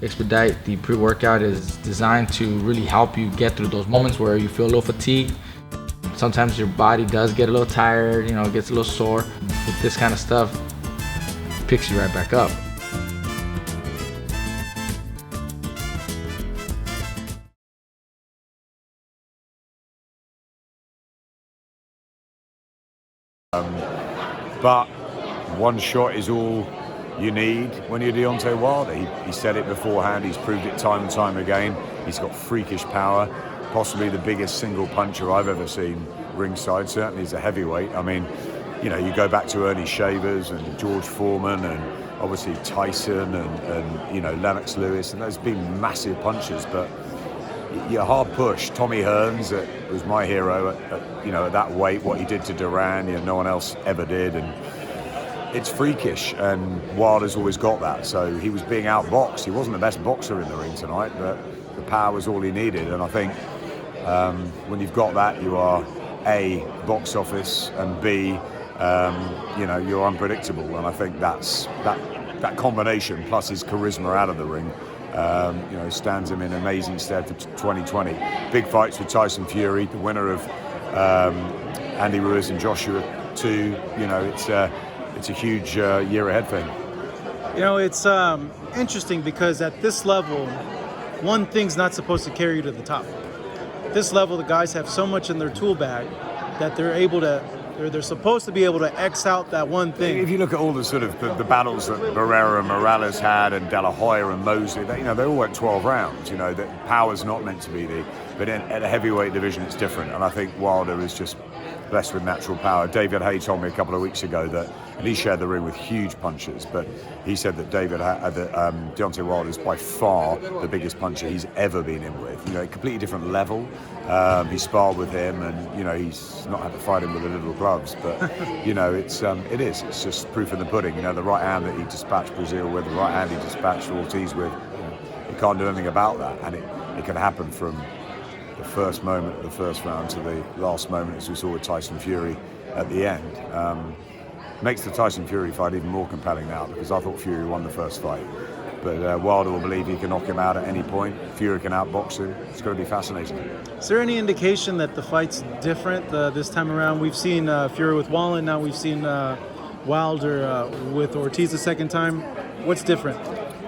Expedite, the pre-workout, is designed to really help you get through those moments where you feel a little fatigued. Sometimes your body does get a little tired, it gets a little sore. With this kind of stuff, it picks you right back up. But one shot is all you need when you're Deontay Wilder. He said it beforehand, he's proved it time and time again. He's got freakish power, possibly the biggest single puncher I've ever seen ringside, certainly as a heavyweight. I mean, you go back to Ernie Shavers and George Foreman and obviously Tyson and Lennox Lewis, and there's been massive punchers, but you're hard pushed. Tommy Hearns was my hero at that weight, what he did to Duran, no one else ever did, and it's freakish, and Wilder's always got that. So he was being outboxed. He wasn't the best boxer in the ring tonight, but the power was all he needed. And I think when you've got that, you are A, box office, and B, you're unpredictable. And I think that combination plus his charisma out of the ring, stands him in amazing stead for 2020. Big fights with Tyson Fury, the winner of Andy Ruiz and Joshua 2. It's a huge year ahead for him. It's interesting because at this level, one thing's not supposed to carry you to the top. At this level, the guys have so much in their tool bag that they're supposed to be able to X out that one thing. If you look at all the sort of the battles that Barrera and Morales had, and De La Hoya and Mosley, they all went 12 rounds. That power's not meant to be but at a heavyweight division it's different. And I think Wilder is just blessed with natural power. David Hay told me a couple of weeks ago and he shared the ring with huge punchers, but he said that Deontay Wilder is by far the biggest puncher he's ever been in with. A completely different level. He sparred with him, and he's not had to fight him with the little gloves, but it's just proof in the pudding. The right hand that he dispatched Brazil with, the right hand he dispatched Ortiz with, you can't do anything about that, and it can happen from the first moment of the first round to the last moment, as we saw with Tyson Fury at the end. Makes the Tyson Fury fight even more compelling now, because I thought Fury won the first fight. But Wilder will believe he can knock him out at any point. Fury can outbox him. It's going to be fascinating. Is there any indication that the fight's different this time around? We've seen Fury with Wallen, now we've seen Wilder with Ortiz the second time. What's different?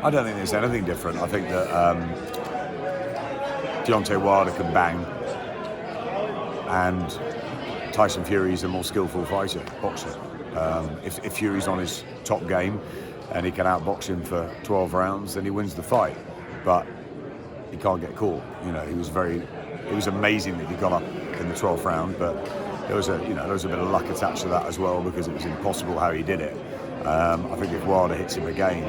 I don't think there's anything different. I think that Deontay Wilder can bang, and Tyson Fury is a more skillful boxer. If Fury's on his top game and he can outbox him for 12 rounds, then he wins the fight. But he can't get caught. It was amazing that he got up in the 12th round, but there was a bit of luck attached to that as well, because it was impossible how he did it. I think if Wilder hits him again,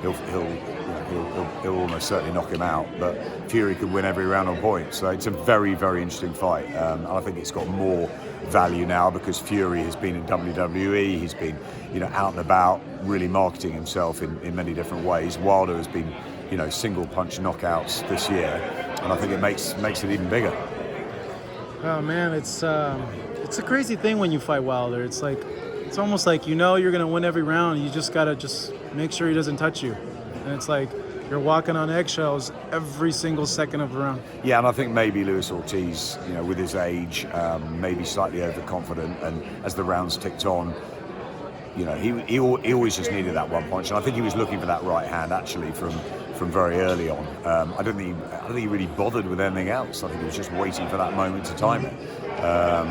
he'll almost certainly knock him out, but Fury could win every round on points. So it's a very, very interesting fight. And I think it's got more value now because Fury has been in WWE, he's been out and about, really marketing himself in many different ways. Wilder has been single punch knockouts this year, and I think it makes it even bigger. Oh man, it's a crazy thing when you fight Wilder. It's almost like you're gonna win every round. You just gotta make sure he doesn't touch you, and it's like you're walking on eggshells every single second of the round. Yeah, and I think maybe Luis Ortiz, with his age, maybe slightly overconfident, and as the rounds ticked on, he always just needed that one punch, and I think he was looking for that right hand actually from very early on. I don't think he really bothered with anything else. I think he was just waiting for that moment to time it,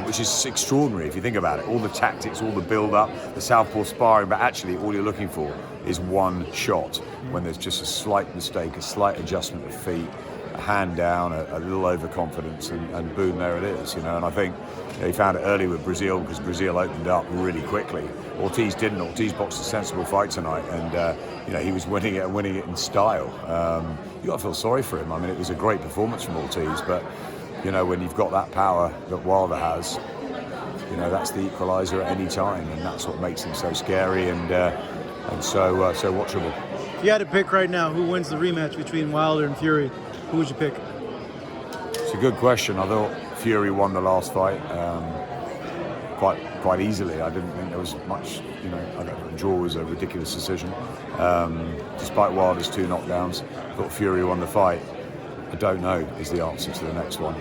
which is extraordinary if you think about it. All the tactics, all the build-up, the southpaw sparring, but actually all you're looking for is one shot when there's just a slight mistake, a slight adjustment of feet, a hand down, a little overconfidence, and boom, there it is. And I think he found it early with Brazil, because Brazil opened up really quickly. Ortiz didn't. Ortiz boxed a sensible fight tonight, and he was winning it in style. You got to feel sorry for him. I mean, it was a great performance from Ortiz, but when you've got that power that Wilder has, that's the equalizer at any time, and that's what makes him so scary and so watchable. If you had to pick right now who wins the rematch between Wilder and Fury, who would you pick? It's a good question. I thought Fury won the last fight quite easily. I didn't think there was much, you know, I don't know, the draw was a ridiculous decision. Despite Wilder's 2 knockdowns, I thought Fury won the fight. I don't know is the answer to the next one.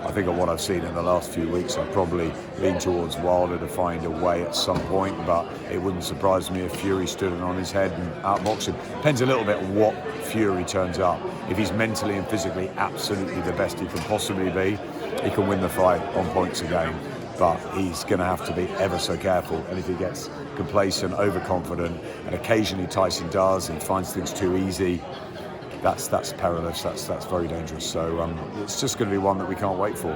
I think of what I've seen in the last few weeks, I'd probably lean towards Wilder to find a way at some point, but it wouldn't surprise me if Fury stood on his head and outboxed him. Depends a little bit on what Fury turns up. If he's mentally and physically absolutely the best he can possibly be, he can win the fight on points again. But he's going to have to be ever so careful. And if he gets complacent, overconfident, and occasionally Tyson does and finds things too easy, that's perilous. That's very dangerous. So it's just going to be one that we can't wait for.